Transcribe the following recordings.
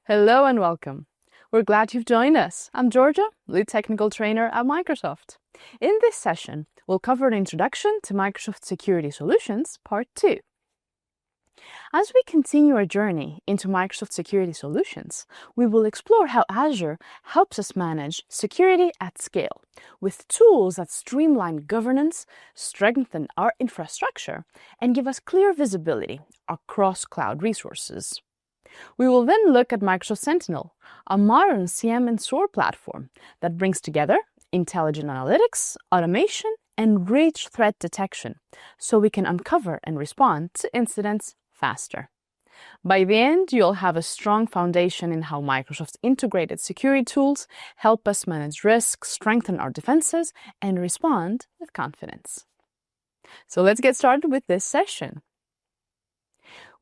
Hello and welcome. We're glad you've joined us. I'm Georgia, lead technical trainer at Microsoft. In this session, we'll cover an introduction to Microsoft Security Solutions, Part 2. As we continue our journey into Microsoft Security Solutions, we will explore how Azure helps us manage security at scale with tools that streamline governance, strengthen our infrastructure, and give us clear visibility across cloud resources. We will then look at Microsoft Sentinel, a modern SIEM and SOAR platform that brings together intelligent analytics, automation, and rich threat detection so we can uncover and respond to incidents faster. By the end, you'll have a strong foundation in how Microsoft's integrated security tools help us manage risk, strengthen our defenses, and respond with confidence. So let's get started with this session.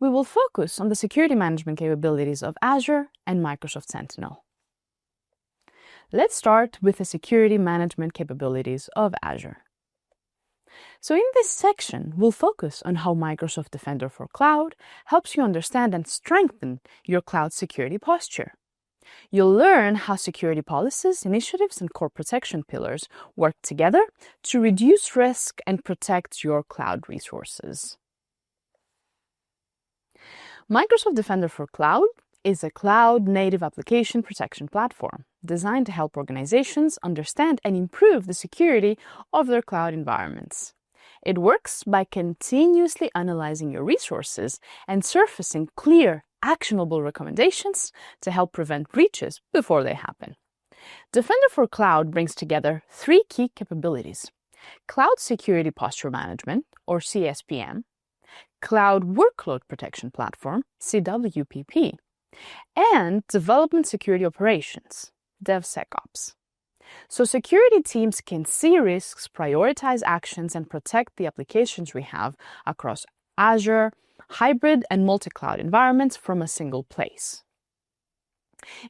We will focus on the security management capabilities of Azure and Microsoft Sentinel. Let's start with the security management capabilities of Azure. So in this section, we'll focus on how Microsoft Defender for Cloud helps you understand and strengthen your cloud security posture. You'll learn how security policies, initiatives, and core protection pillars work together to reduce risk and protect your cloud resources. Microsoft Defender for Cloud is a cloud-native application protection platform designed to help organizations understand and improve the security of their cloud environments. It works by continuously analyzing your resources and surfacing clear, actionable recommendations to help prevent breaches before they happen. Defender for Cloud brings together three key capabilities: Cloud Security Posture Management, or CSPM, Cloud Workload Protection Platform, CWPP, and Development Security Operations, DevSecOps. So security teams can see risks, prioritize actions, and protect the applications we have across Azure, hybrid, and multi-cloud environments from a single place.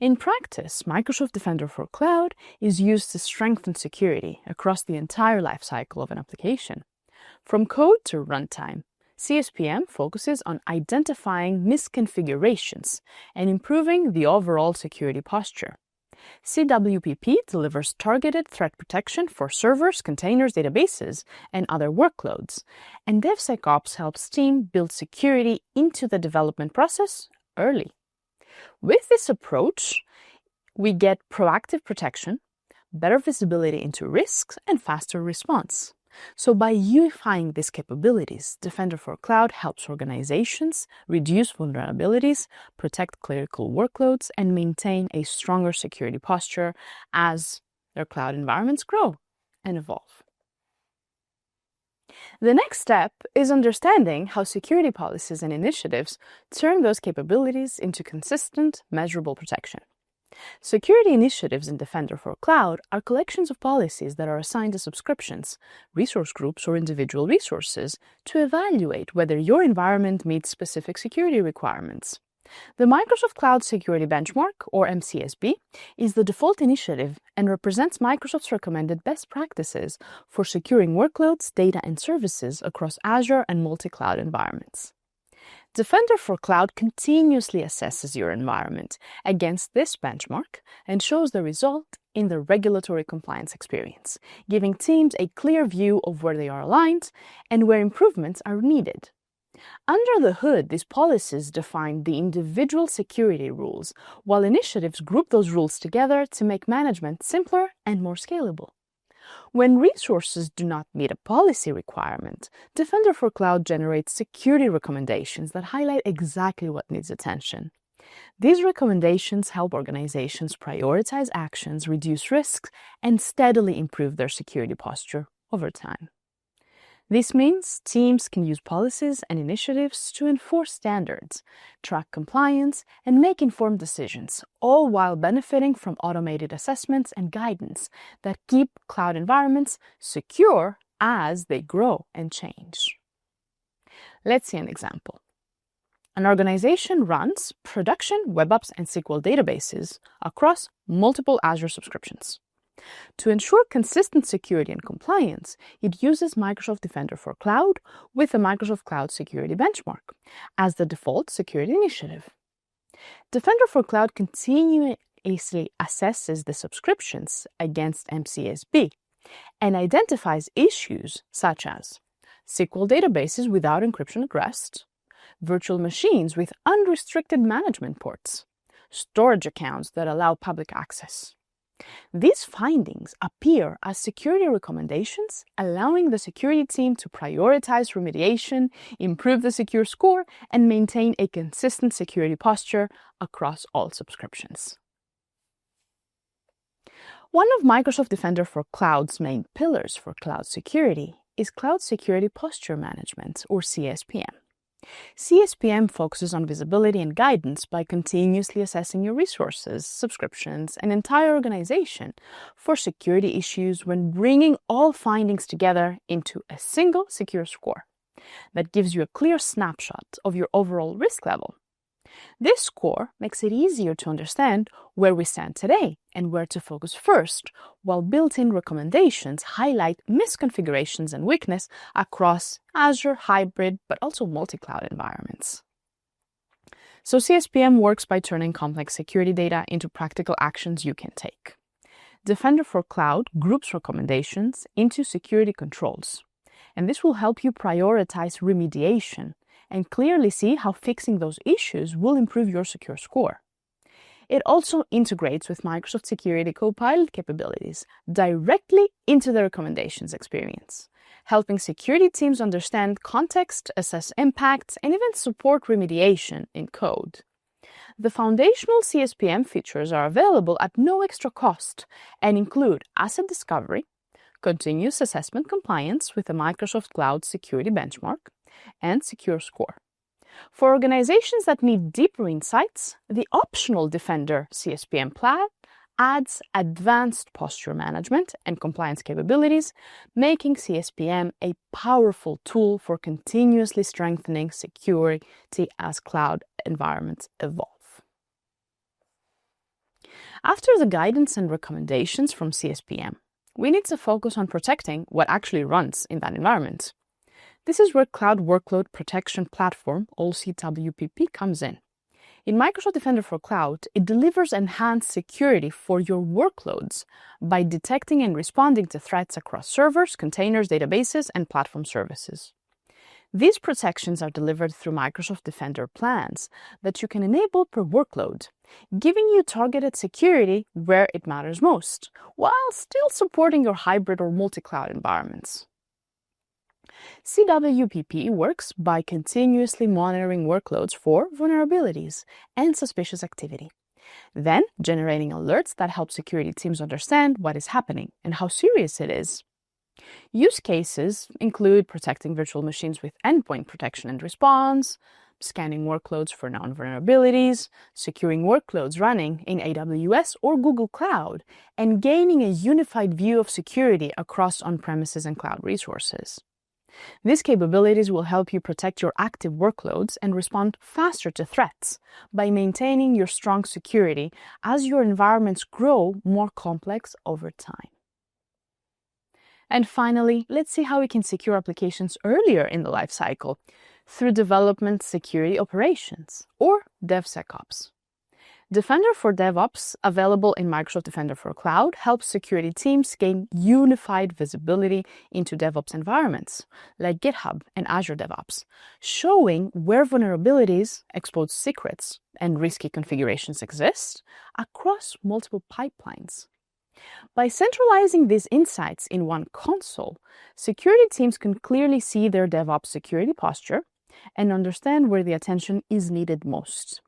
In practice, Microsoft Defender for Cloud is used to strengthen security across the entire lifecycle of an application. From code to runtime, CSPM focuses on identifying misconfigurations and improving the overall security posture. CWPP delivers targeted threat protection for servers, containers, databases, and other workloads. And DevSecOps helps teams build security into the development process early. With this approach, we get proactive protection, better visibility into risks, and faster response. So by unifying these capabilities, Defender for Cloud helps organizations reduce vulnerabilities, protect critical workloads, and maintain a stronger security posture as their cloud environments grow and evolve. The next step is understanding how security policies and initiatives turn those capabilities into consistent, measurable protection. Security initiatives in Defender for Cloud are collections of policies that are assigned to subscriptions, resource groups, or individual resources to evaluate whether your environment meets specific security requirements. The Microsoft Cloud Security Benchmark, or MCSB, is the default initiative and represents Microsoft's recommended best practices for securing workloads, data, and services across Azure and multi-cloud environments. Defender for Cloud continuously assesses your environment against this benchmark and shows the result in the regulatory compliance experience, giving teams a clear view of where they are aligned and where improvements are needed. Under the hood, these policies define the individual security rules, while initiatives group those rules together to make management simpler and more scalable. When resources do not meet a policy requirement, Defender for Cloud generates security recommendations that highlight exactly what needs attention. These recommendations help organizations prioritize actions, reduce risks, and steadily improve their security posture over time. This means teams can use policies and initiatives to enforce standards, track compliance, and make informed decisions, all while benefiting from automated assessments and guidance that keep cloud environments secure as they grow and change. Let's see an example. An organization runs production, web apps, and SQL databases across multiple Azure subscriptions. To ensure consistent security and compliance, it uses Microsoft Defender for Cloud with the Microsoft Cloud Security Benchmark as the default security initiative. Defender for Cloud continuously assesses the subscriptions against MCSB and identifies issues such as SQL databases without encryption at rest, virtual machines with unrestricted management ports, storage accounts that allow public access. These findings appear as security recommendations, allowing the security team to prioritize remediation, improve the secure score, and maintain a consistent security posture across all subscriptions. One of Microsoft Defender for Cloud's main pillars for cloud security is Cloud Security Posture Management, or CSPM. CSPM focuses on visibility and guidance by continuously assessing your resources, subscriptions, and entire organization for security issues when bringing all findings together into a single secure score that gives you a clear snapshot of your overall risk level. This score makes it easier to understand where we stand today and where to focus first, while built-in recommendations highlight misconfigurations and weakness across Azure, hybrid, but also multi-cloud environments. So CSPM works by turning complex security data into practical actions you can take. Defender for Cloud groups recommendations into security controls, and this will help you prioritize remediation and clearly see how fixing those issues will improve your secure score. It also integrates with Microsoft Security Copilot capabilities directly into the recommendations experience, helping security teams understand context, assess impacts, and even support remediation in code. The foundational CSPM features are available at no extra cost and include asset discovery, continuous assessment compliance with the Microsoft Cloud Security Benchmark, and secure score. For organizations that need deeper insights, the optional Defender CSPM plan adds advanced posture management and compliance capabilities, making CSPM a powerful tool for continuously strengthening security as cloud environments evolve. After the guidance and recommendations from CSPM, we need to focus on protecting what actually runs in that environment. This is where Cloud Workload Protection Platform, or CWPP, comes in. In Microsoft Defender for Cloud, it delivers enhanced security for your workloads by detecting and responding to threats across servers, containers, databases, and platform services. These protections are delivered through Microsoft Defender plans that you can enable per workload, giving you targeted security where it matters most, while still supporting your hybrid or multi-cloud environments. CWPP works by continuously monitoring workloads for vulnerabilities and suspicious activity, then generating alerts that help security teams understand what is happening and how serious it is. Use cases include protecting virtual machines with endpoint protection and response, scanning workloads for known vulnerabilities, securing workloads running in AWS or Google Cloud, and gaining a unified view of security across on-premises and cloud resources. These capabilities will help you protect your active workloads and respond faster to threats by maintaining your strong security as your environments grow more complex over time. And finally, let's see how we can secure applications earlier in the lifecycle through development security operations, or DevSecOps. Defender for DevOps, available in Microsoft Defender for Cloud, helps security teams gain unified visibility into DevOps environments, like GitHub and Azure DevOps, showing where vulnerabilities, exposed secrets, and risky configurations exist across multiple pipelines. By centralizing these insights in one console, security teams can clearly see their DevOps security posture and understand where the attention is needed most.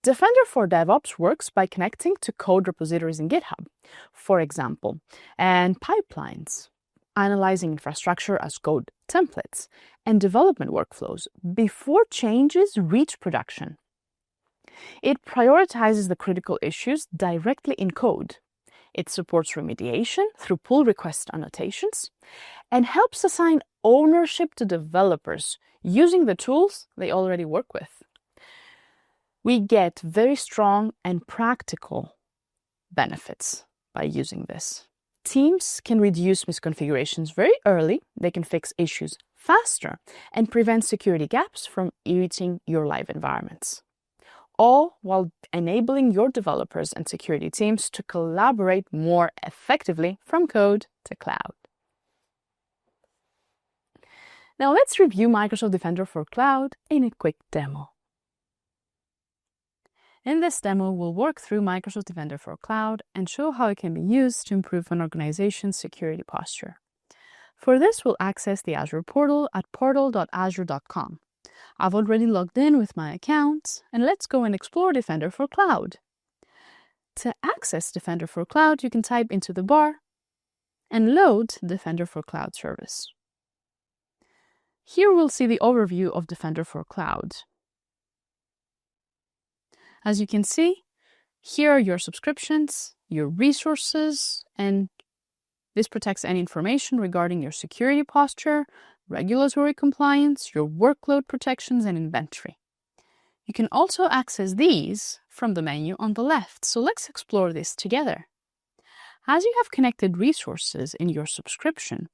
Defender for DevOps works by connecting to code repositories in GitHub, for example, and pipelines, analyzing infrastructure as code templates, and development workflows before changes reach production. It prioritizes the critical issues directly in code. It supports remediation through pull request annotations and helps assign ownership to developers using the tools they already work with. We get very strong and practical benefits by using this. Teams can reduce misconfigurations very early, they can fix issues faster, and prevent security gaps from reaching your live environments. all while enabling your developers and security teams to collaborate more effectively from code to cloud. Now let's review Microsoft Defender for Cloud in a quick demo. In this demo, we'll work through Microsoft Defender for Cloud and show how it can be used to improve an organization's security posture. For this, we'll access the Azure portal at portal.azure.com. I've already logged in with my account, and let's go and explore Defender for Cloud. To access Defender for Cloud, you can type into the bar and load Defender for Cloud service. Here we'll see the overview of Defender for Cloud. As you can see, here are your subscriptions, your resources, and this protects any information regarding your security posture, regulatory compliance, your workload protections, and inventory. You can also access these from the menu on the left, so let's explore this together. As you have connected resources in your subscription,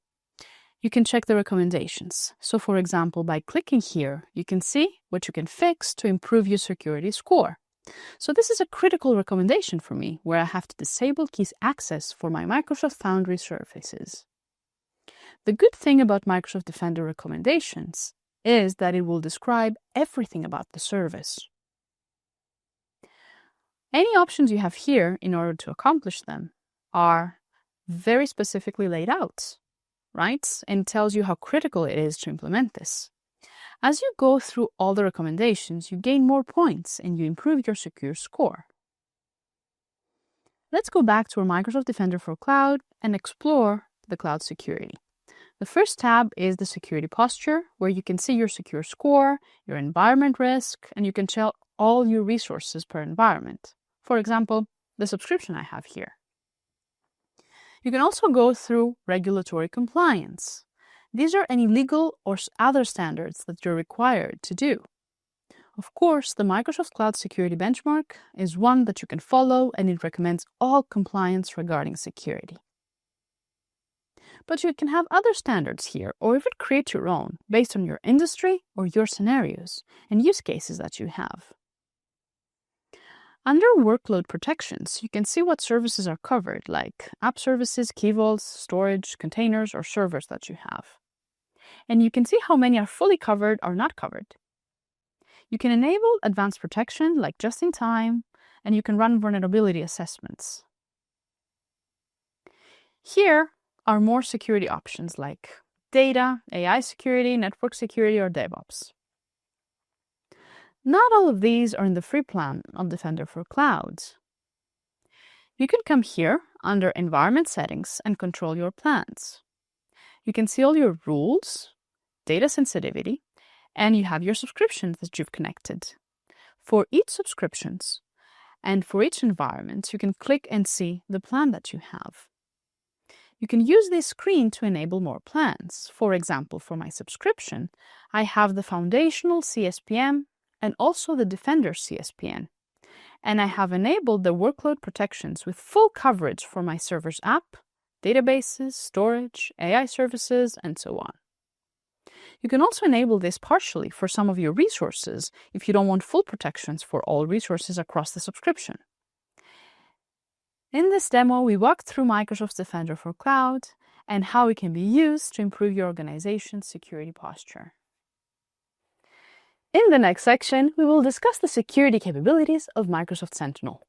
you can check the recommendations. So for example, by clicking here, you can see what you can fix to improve your security score. So this is a critical recommendation for me, where I have to disable keys access for my Microsoft Foundry services. The good thing about Microsoft Defender recommendations is that it will describe everything about the service. Any options you have here in order to accomplish them are very specifically laid out, right? And tells you how critical it is to implement this. As you go through all the recommendations, you gain more points and you improve your secure score. Let's go back to our Microsoft Defender for Cloud and explore the cloud security. The first tab is the security posture, where you can see your secure score, your environment risk, and you can check all your resources per environment. For example, the subscription I have here. You can also go through regulatory compliance. These are any legal or other standards that you're required to do. Of course, the Microsoft Cloud Security Benchmark is one that you can follow, and it recommends all compliance regarding security. But you can have other standards here, or even create your own based on your industry or your scenarios and use cases that you have. Under workload protections, you can see what services are covered, like app services, key vaults, storage, containers, or servers that you have. And you can see how many are fully covered or not covered. You can enable advanced protection, like just-in-time, and you can run vulnerability assessments. Here are more security options like data, AI security, network security, or DevOps. Not all of these are in the free plan of Defender for Cloud. You can come here under Environment Settings and control your plans. You can see all your rules, data sensitivity, and you have your subscriptions that you've connected. For each subscriptions and for each environment, you can click and see the plan that you have. You can use this screen to enable more plans. For example, for my subscription, I have the Foundational CSPM and also the Defender CSPN. And I have enabled the workload protections with full coverage for my server's app, databases, storage, AI services, and so on. You can also enable this partially for some of your resources if you don't want full protections for all resources across the subscription. In this demo, we walked through Microsoft Defender for Cloud and how it can be used to improve your organization's security posture. In the next section, we will discuss the security capabilities of Microsoft Sentinel.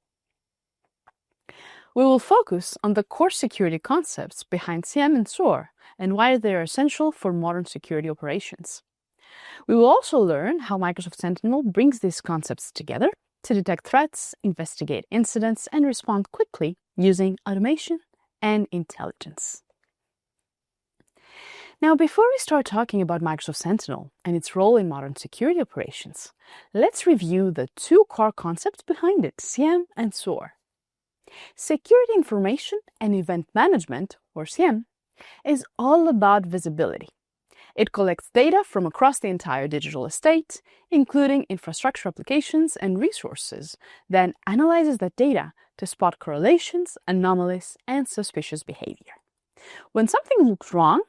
We will focus on the core security concepts behind SIEM and SOAR and why they are essential for modern security operations. We will also learn how Microsoft Sentinel brings these concepts together to detect threats, investigate incidents, and respond quickly using automation and intelligence. Now, before we start talking about Microsoft Sentinel and its role in modern security operations, let's review the two core concepts behind it, SIEM and SOAR. Security Information and Event Management, or SIEM, is all about visibility. It collects data from across the entire digital estate, including infrastructure applications and resources, then analyzes that data to spot correlations, anomalies, and suspicious behavior. When something looks wrong,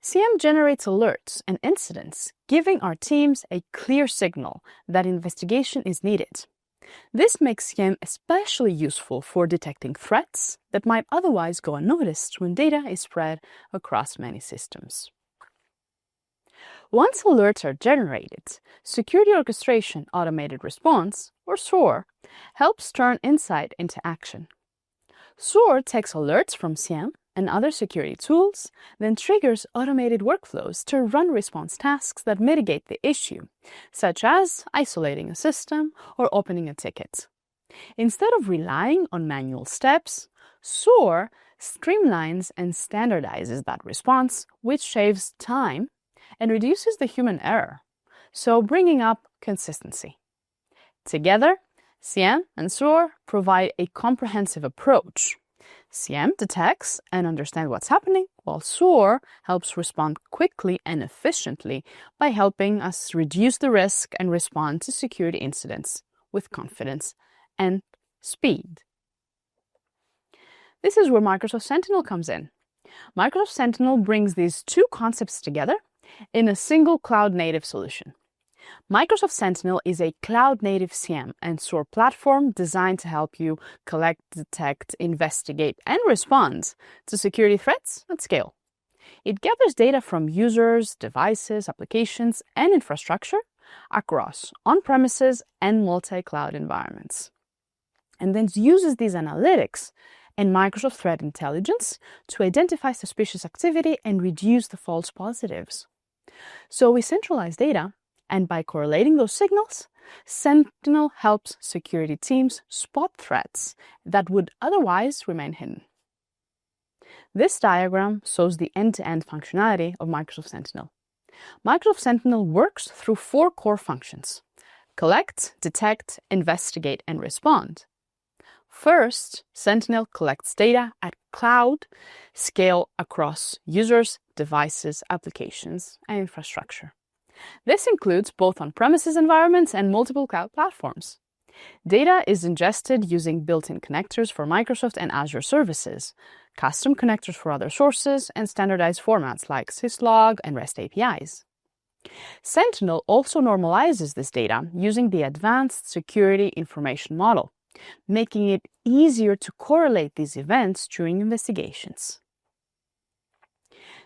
SIEM generates alerts and incidents, giving our teams a clear signal that investigation is needed. This makes SIEM especially useful for detecting threats that might otherwise go unnoticed when data is spread across many systems. Once alerts are generated, Security Orchestration Automated Response, or SOAR, helps turn insight into action. SOAR takes alerts from SIEM and other security tools, then triggers automated workflows to run response tasks that mitigate the issue, such as isolating a system or opening a ticket. Instead of relying on manual steps, SOAR streamlines and standardizes that response, which saves time and reduces the human error, so bringing up consistency. Together, SIEM and SOAR provide a comprehensive approach. SIEM detects and understands what's happening, while SOAR helps respond quickly and efficiently by helping us reduce the risk and respond to security incidents with confidence and speed. This is where Microsoft Sentinel comes in. Microsoft Sentinel brings these two concepts together in a single cloud-native solution. Microsoft Sentinel is a cloud-native SIEM and SOAR platform designed to help you collect, detect, investigate, and respond to security threats at scale. It gathers data from users, devices, applications, and infrastructure across on-premises and multi-cloud environments, and then uses these analytics and Microsoft Threat Intelligence to identify suspicious activity and reduce the false positives. So we centralize data, and by correlating those signals, Sentinel helps security teams spot threats that would otherwise remain hidden. This diagram shows the end-to-end functionality of Microsoft Sentinel. Microsoft Sentinel works through 4 core functions: collect, detect, investigate, and respond. First, Sentinel collects data at cloud scale across users, devices, applications, and infrastructure. This includes both on-premises environments and multiple cloud platforms. Data is ingested using built-in connectors for Microsoft and Azure services, custom connectors for other sources, and standardized formats like syslog and REST APIs. Sentinel also normalizes this data using the Advanced Security Information Model, making it easier to correlate these events during investigations.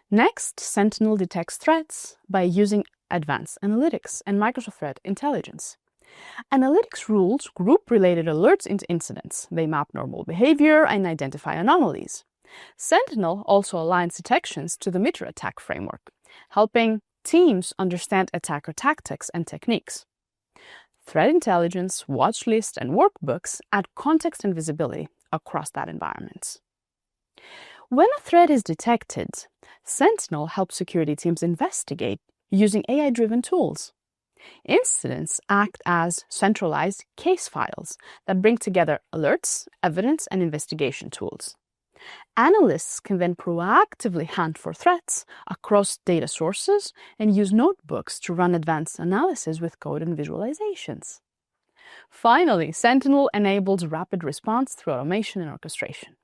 Next, Sentinel detects threats by using advanced analytics and Microsoft Threat Intelligence. Analytics rules group related alerts into incidents. They map normal behavior and identify anomalies. Sentinel also aligns detections to the MITRE ATT&CK framework, helping teams understand attacker tactics and techniques. Threat intelligence, watch lists, and workbooks add context and visibility across that environment. When a threat is detected, Sentinel helps security teams investigate using AI-driven tools. Incidents act as centralized case files that bring together alerts, evidence, and investigation tools. Analysts can then proactively hunt for threats across data sources and use notebooks to run advanced analysis with code and visualizations. Finally, Sentinel enables rapid response through automation and orchestration.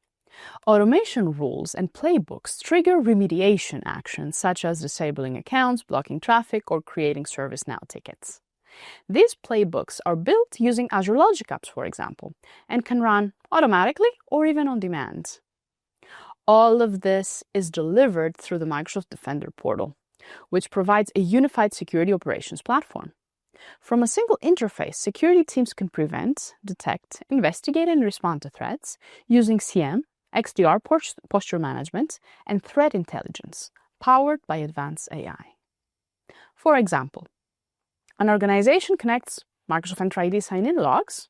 Automation rules and playbooks trigger remediation actions such as disabling accounts, blocking traffic, or creating ServiceNow tickets. These playbooks are built using Azure Logic Apps, for example, and can run automatically or even on demand. All of this is delivered through the Microsoft Defender portal, which provides a unified security operations platform. From a single interface, security teams can prevent, detect, investigate, and respond to threats using SIEM, XDR posture management, and threat intelligence, powered by advanced AI. For example, an organization connects Microsoft Entra ID sign-in logs,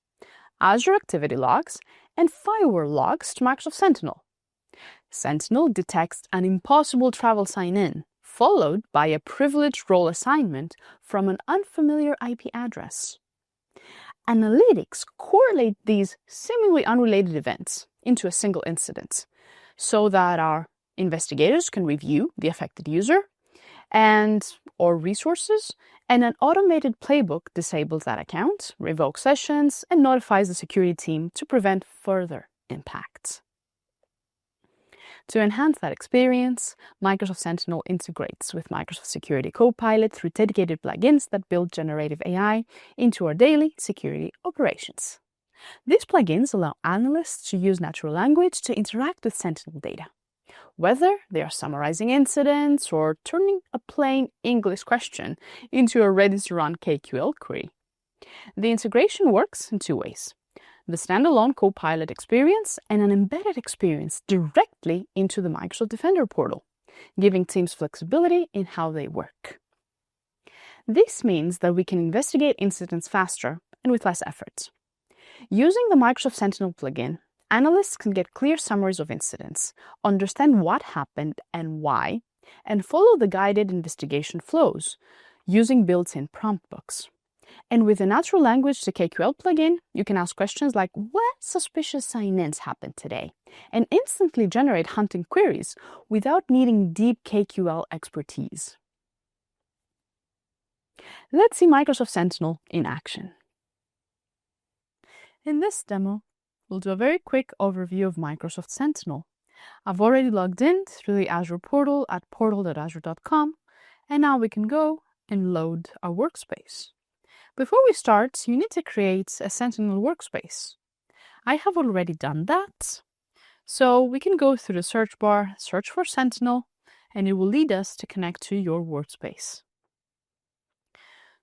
Azure Activity Logs, and firewall logs to Microsoft Sentinel. Sentinel detects an impossible travel sign-in, followed by a privileged role assignment from an unfamiliar IP address. Analytics correlate these seemingly unrelated events into a single incident so that our investigators can review the affected user or resources, and an automated playbook disables that account, revokes sessions, and notifies the security team to prevent further impacts. To enhance that experience, Microsoft Sentinel integrates with Microsoft Security Copilot through dedicated plugins that build generative AI into our daily security operations. These plugins allow analysts to use natural language to interact with Sentinel data, whether they are summarizing incidents or turning a plain English question into a ready-to-run KQL query. The integration works in two ways: the standalone Copilot experience and an embedded experience directly into the Microsoft Defender portal, giving teams flexibility in how they work. This means that we can investigate incidents faster and with less effort. Using the Microsoft Sentinel plugin, analysts can get clear summaries of incidents, understand what happened and why, and follow the guided investigation flows using built-in prompt books. And with the natural language to KQL plugin, you can ask questions like, what suspicious sign-ins happened today? And instantly generate hunting queries without needing deep KQL expertise. Let's see Microsoft Sentinel in action. In this demo, we'll do a very quick overview of Microsoft Sentinel. I've already logged in through the Azure portal at portal.azure.com, and now we can go and load our workspace. Before we start, you need to create a Sentinel workspace. I have already done that, so we can go through the search bar, search for Sentinel, and it will lead us to connect to your workspace.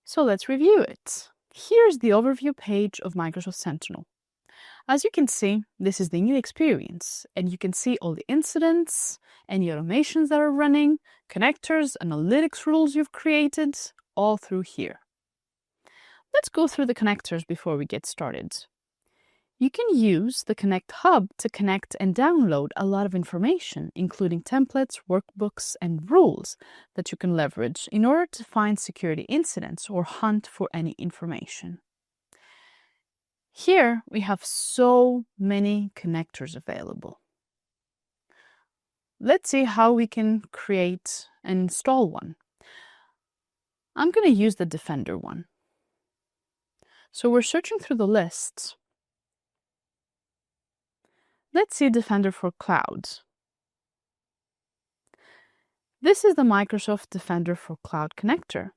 So let's review it. Here's the overview page of Microsoft Sentinel. As you can see, this is the new experience, and you can see all the incidents, any automations that are running, connectors, analytics rules you've created, all through here. Let's go through the connectors before we get started. You can use the Connect Hub to connect and download a lot of information, including templates, workbooks, and rules that you can leverage in order to find security incidents or hunt for any information. Here we have so many connectors available. Let's see how we can create and install one. I'm going to use the Defender one. So we're searching through the lists. Let's see Defender for Cloud. This is the Microsoft Defender for Cloud connector.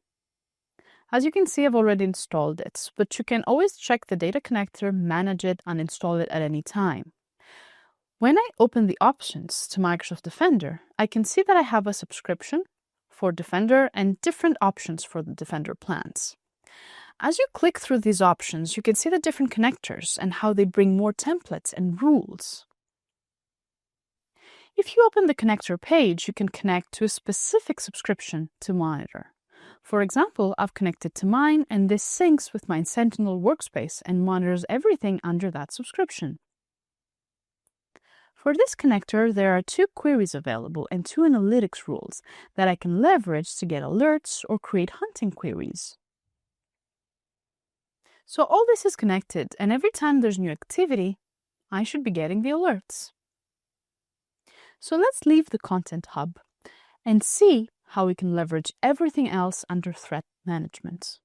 As you can see, I've already installed it, but you can always check the data connector, manage it, and install it at any time. When I open the options to Microsoft Defender, I can see that I have a subscription for Defender and different options for the Defender plans. As you click through these options, you can see the different connectors and how they bring more templates and rules. If you open the connector page, you can connect to a specific subscription to monitor. For example, I've connected to mine, and this syncs with my Sentinel workspace and monitors everything under that subscription. For this connector, there are 2 queries available and 2 analytics rules that I can leverage to get alerts or create hunting queries. So all this is connected, and every time there's new activity, I should be getting the alerts. So let's leave the Content Hub and see how we can leverage everything else under threat management.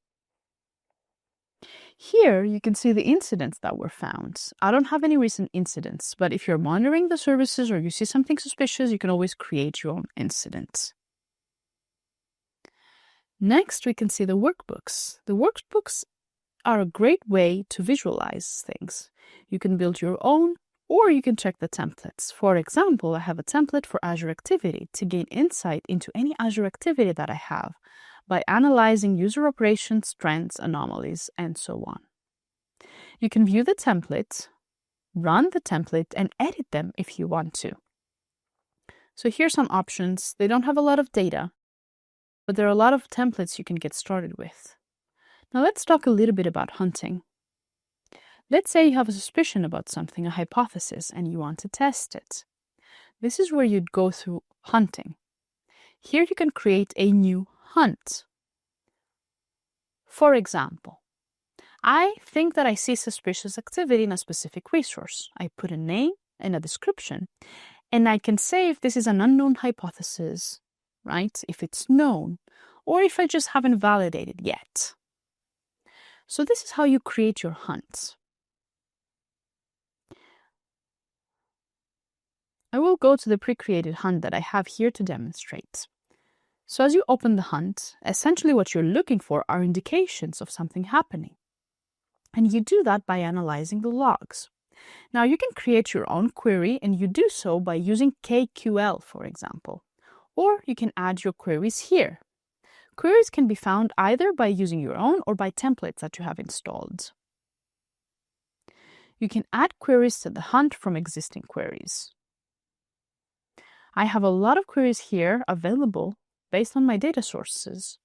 Here you can see the incidents that were found. I don't have any recent incidents, but if you're monitoring the services or you see something suspicious, you can always create your own incident. Next, we can see the workbooks. The workbooks are a great way to visualize things. You can build your own, or you can check the templates. For example, I have a template for Azure Activity to gain insight into any Azure activity that I have by analyzing user operations, trends, anomalies, and so on. You can view the template, run the template, and edit them if you want to. So here's some options. They don't have a lot of data, but there are a lot of templates you can get started with. Now let's talk a little bit about hunting. Let's say you have a suspicion about something, a hypothesis, and you want to test it. This is where you'd go through hunting. Here you can create a new hunt. For example, I think that I see suspicious activity in a specific resource. I put a name and a description, and I can say if this is an unknown hypothesis, right? If it's known, or if I just haven't validated yet. So this is how you create your hunts. I will go to the pre-created hunt that I have here to demonstrate. So as you open the hunt, essentially what you're looking for are indications of something happening. And you do that by analyzing the logs. Now you can create your own query, and you do so by using KQL, for example. Or you can add your queries here. Queries can be found either by using your own or by templates that you have installed. You can add queries to the hunt from existing queries. I have a lot of queries here available based on my data sources.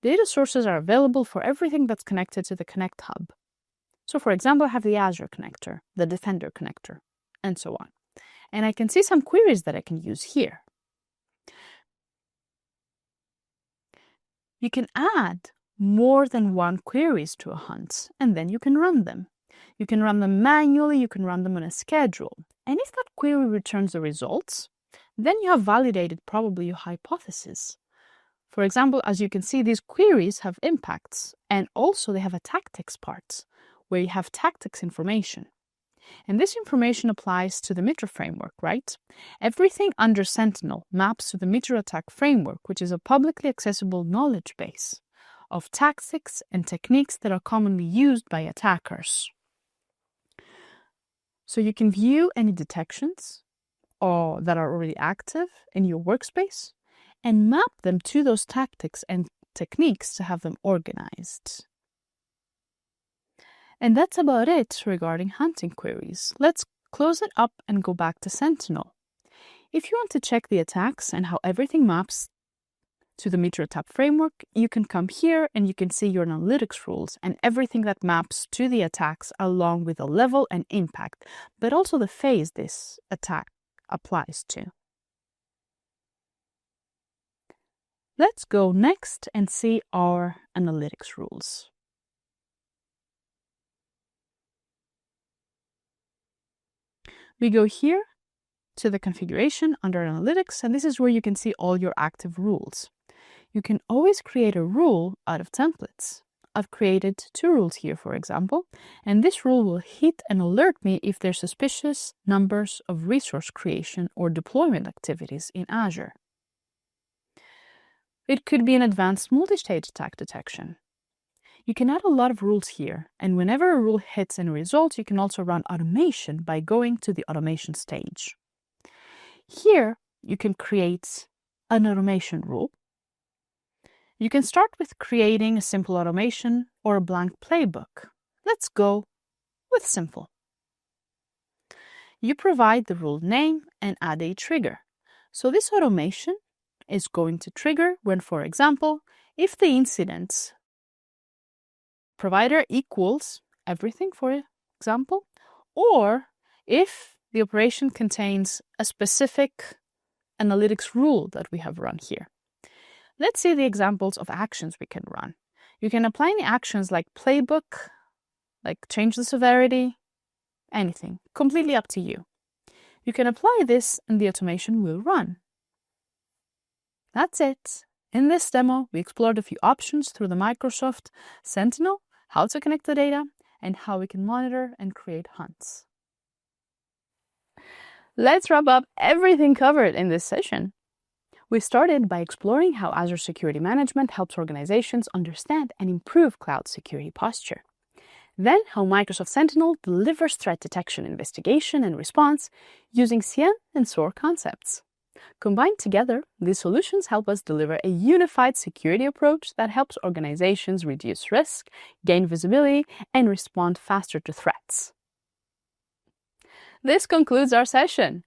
Data sources are available for everything that's connected to the Connect Hub. So for example, I have the Azure connector, the Defender connector, and so on. And I can see some queries that I can use here. You can add more than one queries to a hunt, and then you can run them. You can run them manually, you can run them on a schedule. And if that query returns the results, then you have validated probably your hypothesis. For example, as you can see, these queries have impacts, and also they have a tactics part, where you have tactics information. And this information applies to the MITRE framework, right? Everything under Sentinel maps to the MITRE attack framework, which is a publicly accessible knowledge base of tactics and techniques that are commonly used by attackers. So you can view any detections that are already active in your workspace and map them to those tactics and techniques to have them organized. And that's about it regarding hunting queries. Let's close it up and go back to Sentinel. If you want to check the attacks and how everything maps to the MITRE attack framework, you can come here and you can see your analytics rules and everything that maps to the attacks along with the level and impact, but also the phase this attack applies to. Let's go next and see our analytics rules. We go here to the configuration under analytics, and this is where you can see all your active rules. You can always create a rule out of templates. I've created 2 rules here, for example, and this rule will hit and alert me if there's suspicious numbers of resource creation or deployment activities in Azure. It could be an advanced multi-stage attack detection. You can add a lot of rules here, and whenever a rule hits any result, you can also run automation by going to the automation stage. Here, you can create an automation rule. You can start with creating a simple automation or a blank playbook. Let's go with simple. You provide the rule name and add a trigger. So this automation is going to trigger when, for example, if the incident provider equals everything, for example, or if the operation contains a specific analytics rule that we have run here. Let's see the examples of actions we can run. You can apply any actions like playbook, like change the severity, anything, completely up to you. You can apply this and the automation will run. That's it. In this demo, we explored a few options through the Microsoft Sentinel, how to connect the data, and how we can monitor and create hunts. Let's wrap up everything covered in this session. We started by exploring how Azure Security Management helps organizations understand and improve cloud security posture. Then, how Microsoft Sentinel delivers threat detection, investigation, and response using SIEM and SOAR concepts. Combined together, these solutions help us deliver a unified security approach that helps organizations reduce risk, gain visibility, and respond faster to threats. This concludes our session.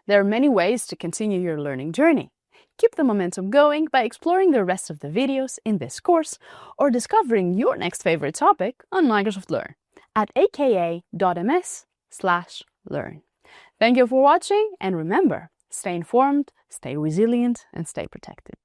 There are many ways to continue your learning journey. Keep the momentum going by exploring the rest of the videos in this course or discovering your next favorite topic on Microsoft Learn at aka.ms/learn. Thank you for watching, and remember, stay informed, stay resilient, and stay protected.